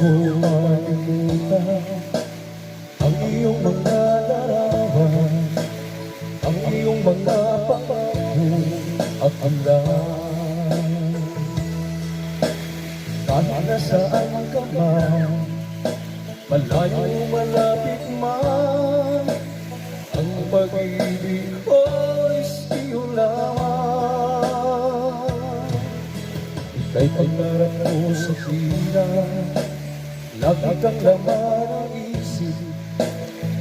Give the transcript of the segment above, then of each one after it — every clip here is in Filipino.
ko malimutan ang iyong mga larawan, ang iyong mga pangako at hamdam. Kahit nasaan ka man, malayo malapit man, ang pag-ibig ko'y iyo lamang. Ika'y pangarap ko sa tira, lagi kang laman ang isip.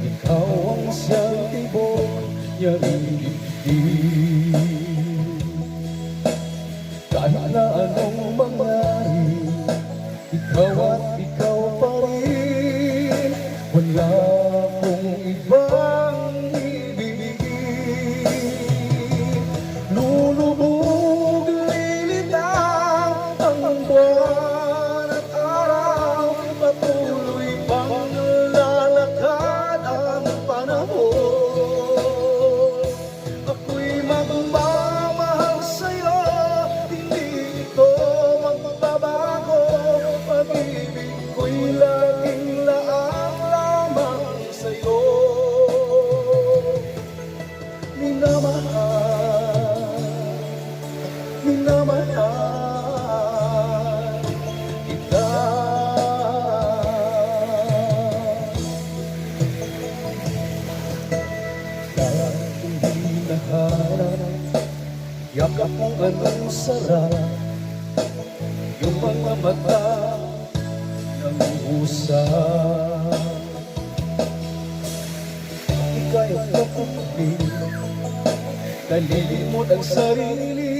Ikaw ang siyang tibok niyang ibig. Kahit na anong mangyari, ikaw at ikaw pa rin. Wala akong ibang ibibigin. Lulubog, lilitaw ang buwan at araw, patuloy pang lalakad ang panahon. Ako'y magmamahal sa'yo, hindi ito magbabago. Pag-ibig ko'y laging laang lamang sa'yo. Minamahal, minamahal kita. Dahil hindi naharap, yakap mong anong sarap, yung mga mata ng usap. Ika'y kapatid, nalilimot ang sarili.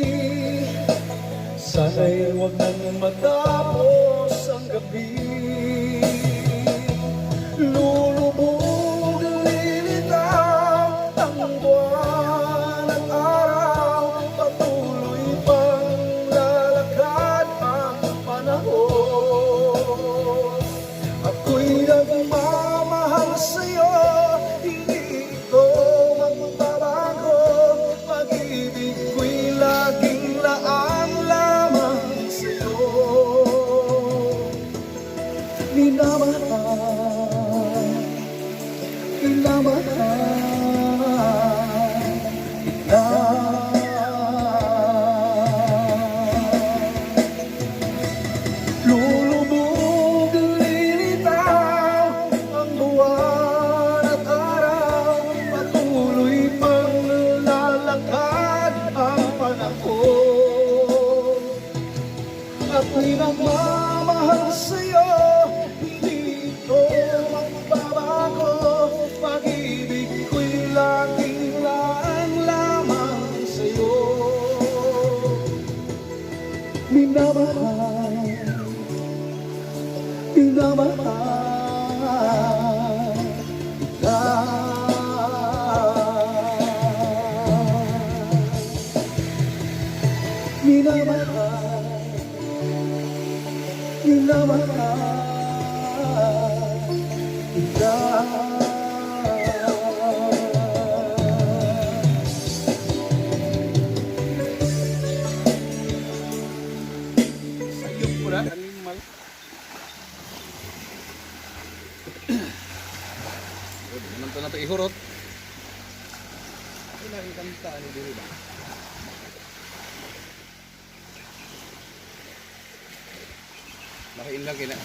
Sana'y huwag nang matapos ang gabi. Lulubog, lilitaw ang buwan at araw, patuloy pang lalakad ang panahon. Ako'y nagmamahal sa'yo, hindi ito magbabago. Pag-ibig ko'y laging laang lamang sa'yo. Minamahal, minamahal kita. Lulubog, lilitaw ang buwan at araw, patuloy pang lalakad ang panahon. Ako'y nagmamahal sa'yo, hindi ito magbabago. Pag-ibig ko'y laging laang lamang sa'yo. Minamahal, minamahal kita. Minamahal, minamahal kita. Sayop po na, animal. Nanto na ito ihurot. Ito lang kanta ni diri ba? Makiin lang kina.